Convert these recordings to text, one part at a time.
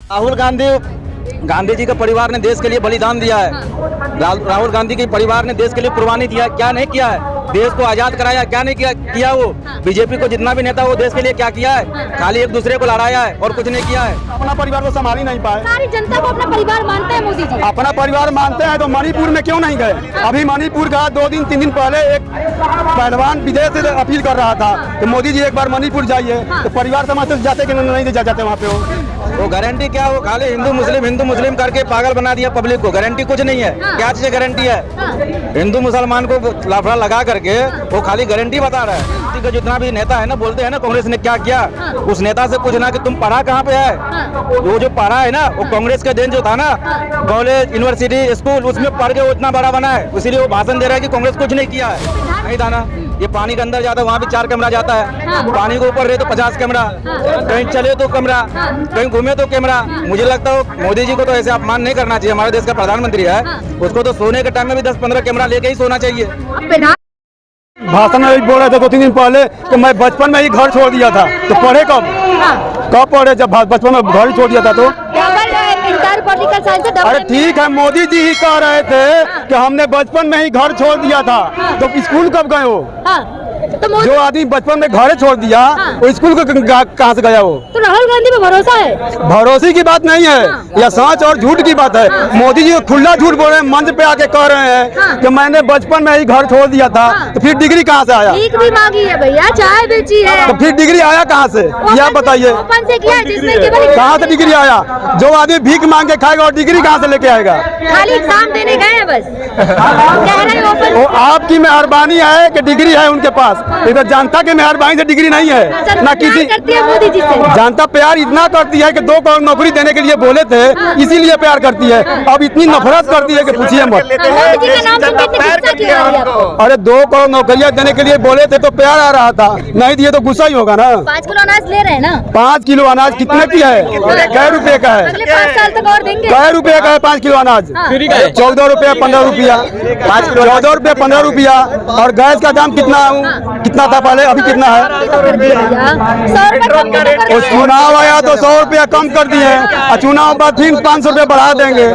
राहुल गांधी जी का परिवार ने देश के लिए बलिदान दिया है। राहुल गांधी के परिवार ने देश के लिए कुर्बानी दिया, क्या नहीं किया है? देश को आजाद कराया, क्या नहीं किया वो? बीजेपी को जितना भी नेता वो देश के लिए क्या किया है? खाली एक दूसरे को लड़ाया है और कुछ नहीं किया है। अपना परिवार को संभाल ही नहीं पाए। सारी जनता को अपना परिवार मानते हैं मोदी जी। अपना परिवार मानते हैं तो मणिपुर में क्यों नहीं गए? अभी मणिपुर का 2-3 दिन पहले एक पहलवान विदेश से अपील कर रहा था कि मोदी जी एक बार मणिपुर जाइए, तो परिवार समाज से जाते कि नहीं जाते वहाँ पे? वो गारंटी क्या? वो खाली हिंदू मुस्लिम करके पागल बना दिया पब्लिक को। गारंटी कुछ नहीं है। क्या चीज गारंटी है? हिंदू मुसलमान को लाफड़ा लगा करके वो खाली गारंटी बता रहा है। का जितना भी नेता है ना, बोलते हैं ना कांग्रेस ने क्या किया, उस नेता से पूछना कि तुम पढ़ा कहाँ पे है? वो जो पढ़ा है ना वो कांग्रेस का देन जो था ना, कॉलेज यूनिवर्सिटी स्कूल उसमें पढ़ के वो इतना बड़ा बना है। इसीलिए वो भाषण दे रहा है कि कांग्रेस कुछ नहीं किया है। नहीं था ना, ये पानी के अंदर जाता है वहाँ भी 4 कैमरा जाता है, पानी के ऊपर रहे तो 50 कैमरा, कहीं चले तो कैमरा, कहीं घूमे तो कैमरा। मुझे लगता है मोदी जी को तो ऐसे अपमान नहीं करना चाहिए। हमारे देश का प्रधानमंत्री है, उसको तो सोने के टाइम में भी 10-15 कैमरा लेके ही सोना चाहिए। भाषण में बोल रहे थे 2-3 दिन पहले कि मैं बचपन में ही घर छोड़ दिया था। तो पढ़े कब पढ़े? जब बचपन में घर ही छोड़ दिया था तो अरे ठीक है, मोदी जी ही कह रहे थे कि हमने बचपन में ही घर छोड़ दिया था। तो स्कूल कब गए हो? तो जो आदमी बचपन में घर छोड़ दिया वो स्कूल को कहाँ से गया? वो तो राहुल गांधी पे भरोसा है? भरोसे की बात नहीं है, यह सच और झूठ की बात है। मोदी जी खुला झूठ बोल रहे हैं, मंच पे आके कह रहे हैं कि मैंने बचपन में ही घर छोड़ दिया था। तो फिर डिग्री कहाँ से आया? भीख भी मांगी है भैया, चाय बेची है, तो फिर डिग्री आया कहाँ से? यह बताइए, कहाँ से डिग्री आया? जो आदमी भीख मांग के खाएगा और डिग्री कहाँ से लेके आएगा? खाली एग्जाम देने गए हैं बस। वो आपकी मेहरबानी है कि डिग्री है उनके पास, इधर जनता के मेहरबानी से डिग्री नहीं है ना किसी। मोदी जी से जनता प्यार इतना करती है कि 2 करोड़ नौकरी देने के लिए बोले थे, इसीलिए प्यार करती है। अब इतनी नफरत करती है कि पूछिए मत। अरे 2 करोड़ नौकरियां देने के लिए बोले थे तो प्यार आ रहा था, नहीं दिए तो गुस्सा ही होगा ना। 5 किलो अनाज ले रहे हैं ना। 5 किलो अनाज कितने की है? कै रुपए का है? 5 साल तक और देंगे। कै रुपए का है 5 किलो अनाज? 14 रुपया 15 रुपया। 14 रुपया 15 रुपया। और गैस का दाम कितना था पहले, अभी कितना है? और चुनाव आया तो 100 रुपया कम कर दिए, और चुनाव बाद फिर 500 रुपया बढ़ा देंगे।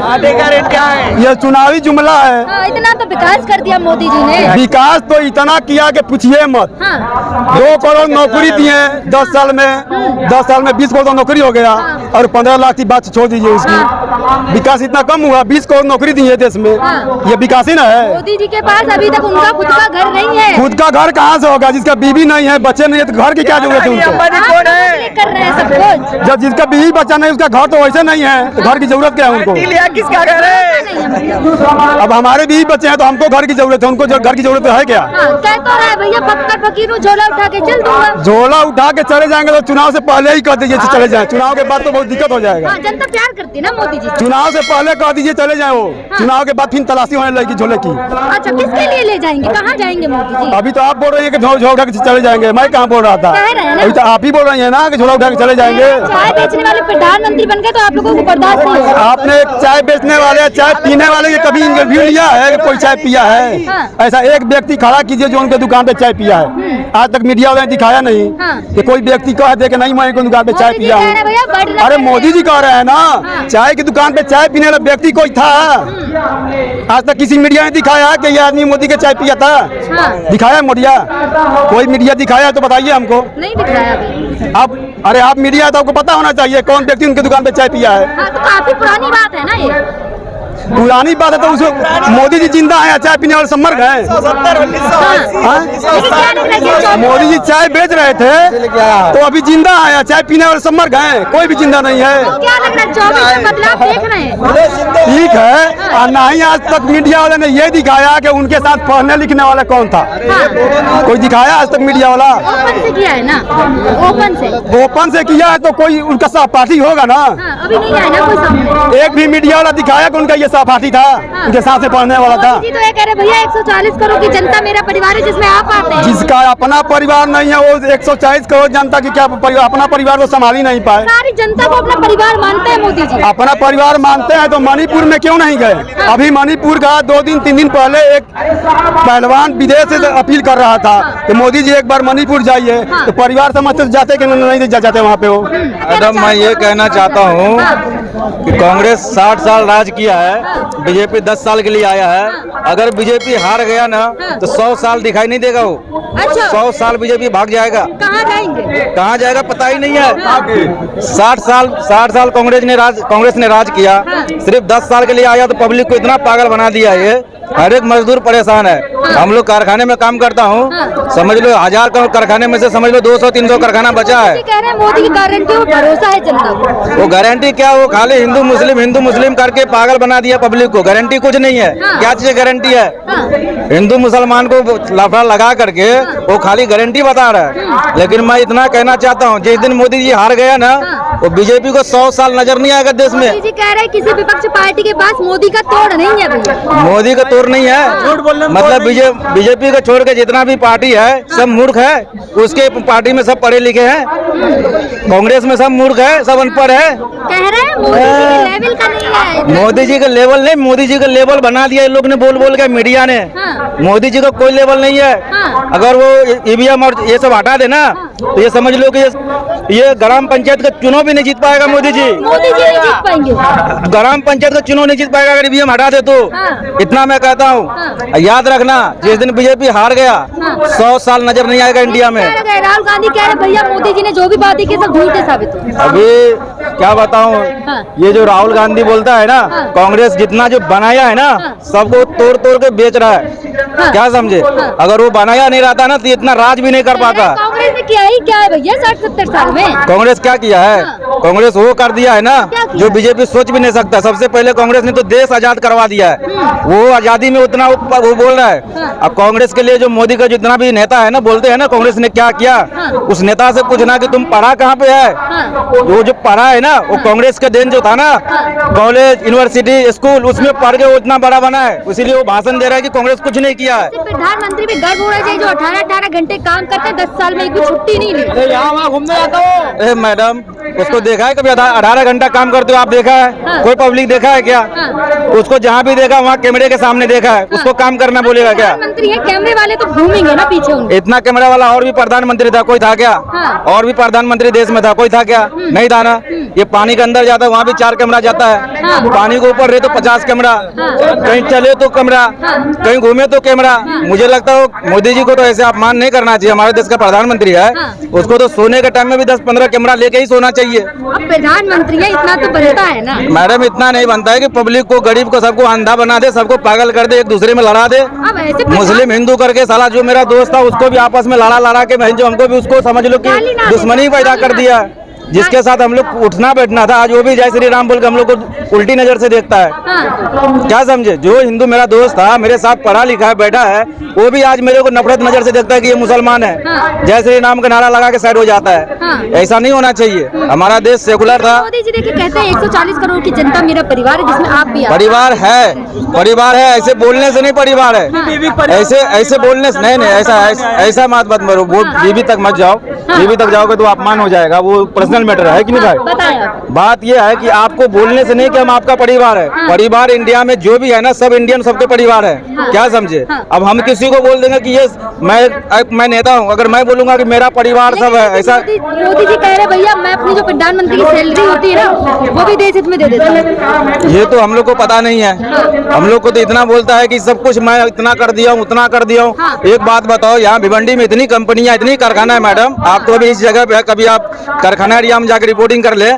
ये चुनावी जुमला है। इतना तो विकास कर दिया मोदी जी ने। विकास तो इतना किया कि पूछिए मत। 2 करोड़ नौकरी दिए 10 साल में, 10 साल में 20 करोड़ नौकरी हो गया। और 15 लाख की बात छोड़ दीजिए उसकी। विकास इतना कम हुआ, 20 करोड़ नौकरी दी है देश में, ये विकास ही ना है। मोदी जी के पास अभी तक उनका खुद का घर नहीं है। खुद का घर कहाँ से होगा? जिसका बीवी नहीं है, बच्चे नहीं है, तो घर की क्या जरूरत है उनको? कर रहे हैं सब कुछ। जब जिसका बीवी बच्चा नहीं, उसका घर तो वैसे नहीं है, तो घर की जरूरत क्या है उनको? किसका घर है? अब हमारे बीवी बच्चे हैं तो हमको घर की जरूरत है, उनको घर की जरूरत है क्या? कह तो रहा है भैया, पक्का फकीर झोला उठा के चल दूंगा। झोला उठा के चले जाएंगे तो चुनाव से पहले ही कह दीजिए चले जाए, चुनाव के बाद तो बहुत दिक्कत हो जाएगा। जनता प्यार करती है ना मोदी जी। चुनाव से पहले कह दीजिए चले जाए, वो चुनाव के बाद फिर तलाशी होने लगेगी झोले की। अच्छा, किसके लिए ले जाएंगे? कहाँ जाएंगे मोदी जी? अभी तो आप बोल रही है कि झोला उठा के चले जाएंगे, मैं कहाँ बोल रहा था? अभी तो आप ही बोल रही है ना कि झोला उठा के चले जाएंगे। चाय बेचने वाले प्रधानमंत्री बन गए तो आप लोगों को बर्दाश्त नहीं होगा। आपने चाय बेचने वाले, चाय पीने वाले के कभी इंटरव्यू लिया है कि कोई चाय पिया है? ऐसा एक व्यक्ति खड़ा कीजिए जो उनके दुकान पे चाय पिया है। आज तक मीडिया वाले ने दिखाया नहीं कि कोई व्यक्ति कह दे कि नहीं मैं उनकी दुकान पे चाय पिया हूँ। अरे मोदी जी कह रहे हैं ना, चाय की दुकान पे चाय पीने वाला व्यक्ति कोई था? आज तक किसी मीडिया ने दिखाया कि ये आदमी मोदी के चाय पिया था? दिखाया मीडिया? कोई मीडिया दिखाया तो बताइए हमको। नहीं दिखाया। आप अरे आप मीडिया तो आपको पता होना चाहिए कौन व्यक्ति उनकी दुकान पे चाय पिया है। तो काफी पुरानी बात है ना ये। पुरानी बात है तो उसको मोदी जी जिंदा है, चाय पीने वाले सब मर गए। मोदी जी चाय बेच रहे थे तो अभी जिंदा है, चाय पीने वाले सब मर गए, कोई भी जिंदा नहीं है। क्या लग रहा है 24 में बदलाव देख रहे हैं? ठीक है, और ना ही आज तक मीडिया वाले ने ये दिखाया कि उनके साथ पढ़ने लिखने वाला कौन था। कोई दिखाया आज तक मीडिया वाला? ओपन से किया है ना, ओपन से किया है तो कोई उनका सहपाठी होगा ना। अभी नहीं आया ना कोई सामने। एक भी मीडिया वाला दिखाया कि उनका ये सहपाठी था, उनके साथ से पढ़ने वाला था। मोदी जी तो ये कह रहे भैया 140 करोड़ की जनता मेरा परिवार है जिसमें आप आते हैं। जिसका अपना परिवार नहीं है वो 140 करोड़ जनता की क्या अपना परिवार को संभाल ही नहीं पाए। सारी जनता को अपना परिवार मानते हैं मोदी जी। अपना परिवार मानते हैं तो मणिपुर में क्यों नहीं गए? अभी मणिपुर का 2-3 दिन पहले एक पहलवान विदेश से अपील कर रहा था कि मोदी जी एक बार मणिपुर जाइए, तो परिवार समझ से जाते कि नहीं जाते वहाँ पे? वो मैडम मैं ये कहना चाहता हूँ कि कांग्रेस 60 साल राज किया है, बीजेपी 10 साल के लिए आया है। अगर बीजेपी हार गया ना तो 100 साल दिखाई नहीं देगा वो। अच्छा 100 साल बीजेपी भाग जाएगा। कहाँ जाएंगे? कहाँ जाएगा पता ही नहीं है। 60 साल कांग्रेस ने राज किया, सिर्फ 10 साल के लिए आया तो पब्लिक को इतना पागल बना दिया। ये हर एक मजदूर परेशान है। हम लोग कारखाने में काम करता हूँ, समझ लो 1000 कारखाने में से समझ लो 200-300 कारखाना बचा है। कह रहे हैं मोदी की गारंटी और भरोसा है जनता को। वो गारंटी क्या, वो खाली हिंदू मुस्लिम करके पागल बना दिया पब्लिक को। गारंटी कुछ नहीं है। क्या चीज गारंटी है? हिंदू मुसलमान को लफड़ा लगा करके वो खाली गारंटी बता रहा है। लेकिन मैं इतना कहना चाहता हूँ, जिस दिन मोदी जी हार गया ना वो बीजेपी को 100 साल नजर नहीं आएगा देश में। मोदी जी कह रहे हैं किसी विपक्ष पार्टी के पास मोदी का तोड़ नहीं है भैया। मोदी का तोड़ नहीं है, मतलब बीजेपी को छोड़ के जितना भी पार्टी है सब मूर्ख है। उसके पार्टी में सब पढ़े लिखे हैं, कांग्रेस में सब मूर्ख है, सब अनपढ़ है। कह रहे हैं मोदी जी के लेवल का नहीं है। मोदी जी का लेवल नहीं, मोदी जी का लेवल बना दिया इन लोग ने बोल बोल के, मीडिया ने। मोदी जी का कोई लेवल नहीं है। अगर वो ईवीएम और ये सब हटा देना तो ये समझ लो कि ये ग्राम पंचायत का चुनाव भी नहीं जीत पाएगा मोदी जी। मोदी जी नहीं जीत पाएंगे। ग्राम पंचायत का चुनाव नहीं जीत पाएगा अगर ईवीएम हटा दे तो। इतना मैं कहता हूँ। याद रखना, जिस दिन बीजेपी हार गया 100 साल नजर नहीं आएगा इंडिया में। राहुल गांधी कह रहे भैया मोदी जी ने जो भी बातें की सब झूठे साबित हुए। अभी क्या बताऊँ, ये जो राहुल गांधी बोलता है ना, कांग्रेस जितना जो बनाया है ना सबको तोड़ तोड़ के बेच रहा है। क्या समझे? अगर वो बनाया नहीं रहता ना तो इतना राज भी नहीं कर पाता। कांग्रेस ने किया ही क्या है भैया 60-70 साल में? कांग्रेस क्या किया है? कांग्रेस वो कर दिया है ना जो बीजेपी सोच भी नहीं सकता। सबसे पहले कांग्रेस ने तो देश आजाद करवा दिया है। वो आजादी में उतना वो बोल रहा है। अब कांग्रेस के लिए जो मोदी का जितना भी नेता है ना, बोलते हैं ना कांग्रेस ने क्या किया, उस नेता से पूछना कि तुम पढ़ा कहाँ पे है। वो जो पढ़ा है ना वो कांग्रेस का देन जो था ना, कॉलेज यूनिवर्सिटी स्कूल उसमें पढ़ के वो इतना बड़ा बना है। इसीलिए वो भाषण दे रहा है कि कांग्रेस कुछ नहीं किया है। प्रधानमंत्री भी गर्व होना चाहिए जो 18-18 घंटे काम करते हैं, 10 साल में एक भी छुट्टी नहीं ली। यहाँ घूमने जाता हूँ। मैडम उसको देखा है कभी 18 घंटा काम करते हो आप? देखा है? कोई पब्लिक देखा है क्या? उसको जहाँ भी देखा वहाँ कैमरे के सामने देखा है। उसको काम करना बोलेगा क्या? प्रधानमंत्री है, कैमरे वाले तो घूमेंगे ना पीछे उनके। इतना कैमरा वाला और भी प्रधानमंत्री था, कोई था क्या? और भी प्रधानमंत्री देश में था, कोई था क्या? नहीं था ना। ये पानी के अंदर जाता है वहाँ भी 4 कैमरा जाता है। पानी के ऊपर रहे तो 50 कैमरा, कहीं चले तो कैमरा, कहीं घूमे तो कैमरा। मुझे लगता है मोदी जी को तो ऐसे अपमान नहीं करना चाहिए। हमारे देश का प्रधानमंत्री है, उसको तो सोने के टाइम में भी 10-15 कैमरा लेके ही सोना चाहिए। अब प्रधानमंत्री है, इतना तो बनता है ना। मैडम इतना नहीं बनता है कि पब्लिक को, गरीब को, सबको अंधा बना दे, सबको पागल कर दे, एक दूसरे में लड़ा दे। अब ऐसे मुस्लिम हिंदू करके साला जो मेरा दोस्त था उसको भी आपस में लड़ा के जो हमको भी उसको समझ लो कि दुश्मनी पैदा कर दिया। जिसके साथ हम लोग उठना बैठना था, आज वो भी जय श्री राम बोल के हम लोग को उल्टी नजर से देखता है। क्या समझे? जो हिंदू मेरा दोस्त था, मेरे साथ पढ़ा लिखा है, बैठा है, वो भी आज मेरे को नफरत नजर से देखता है कि ये मुसलमान है। जय श्री राम का नारा लगा के साइड हो जाता है। ऐसा नहीं होना चाहिए। हमारा देश सेकुलर था। मोदी जी देखिए कहते हैं 140 करोड़ की जनता मेरा परिवार है, जिसमें आप भी परिवार है। ऐसे बोलने से नहीं परिवार है। ऐसे बोलने से नहीं। ऐसा मत मरो। वो बीबी तक मत जाओ। बीबी तक जाओगे तो अपमान हो जाएगा। वो पर्सनल मैटर है कि नहीं भाई? बात ये है कि आपको बोलने से नहीं कि हम आपका परिवार है। परिवार इंडिया में जो भी है ना, सब इंडियन सबके परिवार है। क्या समझे? अब हम किसी को बोल देंगे कि ये मैं नेता हूँ, अगर मैं बोलूंगा कि मेरा परिवार सब है, ऐसा। मोदी जी कह रहे भैया मैं अपनी जो प्रधानमंत्री की सैलरी होती है ना वो भी देश हित में दे देता हूँ। ये तो हम लोग को पता नहीं है। हम लोग को तो इतना बोलता है कि सब कुछ मैं इतना कर दिया हूँ, उतना कर दिया हूँ। एक बात बताओ, यहाँ भिवंडी में इतनी कंपनियां, इतनी कारखाना है मैडम। आप तो अभी इस जगह पे है, कभी आप कारखाना एरिया में जाकर रिपोर्टिंग कर ले,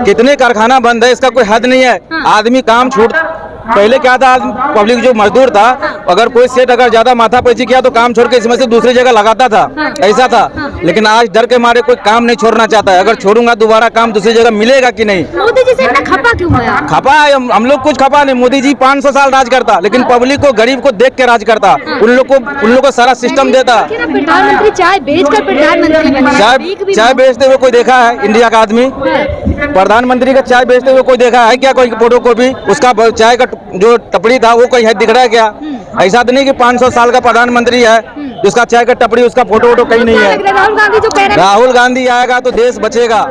कितने कारखाना बंद है, इसका कोई हद नहीं है। आदमी काम छूट पहले क्या था, पब्लिक जो मजदूर था, अगर कोई सेठ अगर ज्यादा माथापैची किया तो काम छोड़ के इसमें से दूसरी जगह लगाता था, ऐसा था। लेकिन आज डर के मारे कोई काम नहीं छोड़ना चाहता है। अगर छोड़ूंगा दोबारा काम दूसरी जगह मिलेगा कि नहीं। मोदी जी से इतना खपा क्यों है? खपा है हम लोग, कुछ खपा नहीं। मोदी जी 500 साल राज करता, लेकिन पब्लिक को, गरीब को देख के राज करता। उन लोग को सारा सिस्टम देता। प्रधानमंत्री चाय बेचकर प्रधानमंत्री, चाय बेचते हुए कोई देखा है इंडिया का आदमी? प्रधानमंत्री का चाय बेचते हुए कोई देखा है क्या? कोई फोटो कॉपी उसका चाय का जो टपरी था वो कहीं है दिख रहा है क्या? ऐसा तो नहीं कि 500 साल का प्रधानमंत्री है जिसका चाय का टपरी उसका फोटो वोटो कहीं नहीं है। राहुल गांधी जो कह रहे हैं, राहुल गांधी आएगा तो देश बचेगा।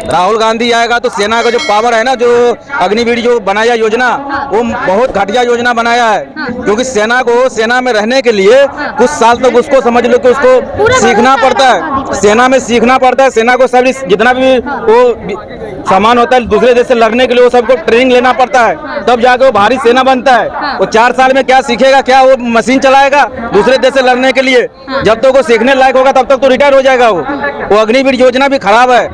राहुल गांधी आएगा तो सेना का जो पावर है ना, जो अग्निवीर जो बनाया योजना, वो बहुत घटिया योजना बनाया है। क्योंकि सेना में रहने के लिए कुछ साल तक उसको समझ लो कि उसको सीखना पड़ता है, सेना में सीखना पड़ता है। सेना को सब जितना भी वो सामान होता है दूसरे देश से लड़ने के लिए वो सबको ट्रेनिंग लेना पड़ता है, तब जाके वो भारी सेना बनता है। वो 4 साल में क्या सीखेगा? क्या वो मशीन चलाएगा दूसरे देश से लड़ने के लिए? जब तक वो सीखने लायक होगा तब तक तो रिटायर हो जाएगा। वो अग्निवीर योजना भी खराब है।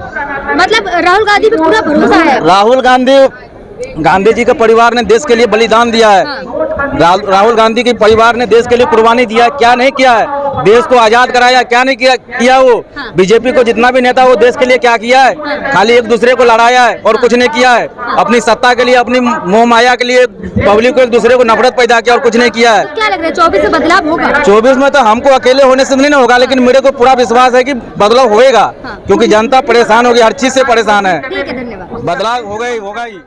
मतलब राहुल गांधी पे पूरा भरोसा है। राहुल गांधी जी के परिवार ने देश के लिए बलिदान दिया है। राहुल गांधी के परिवार ने देश के लिए कुर्बानी दिया है। क्या नहीं किया है? देश को आजाद कराया, क्या नहीं किया वो? बीजेपी को जितना भी नेता वो देश के लिए क्या किया है? खाली एक दूसरे को लड़ाया है और कुछ नहीं किया है। अपनी सत्ता के लिए, अपनी मोह माया के लिए पब्लिक को एक दूसरे को नफरत पैदा किया और कुछ नहीं किया है। क्या लग रहा है 24 से बदलाव होगा? 24 में तो हमको अकेले होने से नहीं होगा, लेकिन मेरे को पूरा विश्वास है कि बदलाव होएगा। क्योंकि जनता परेशान होगी, हर चीज से परेशान है। ठीक है, धन्यवाद। बदलाव होगा ही।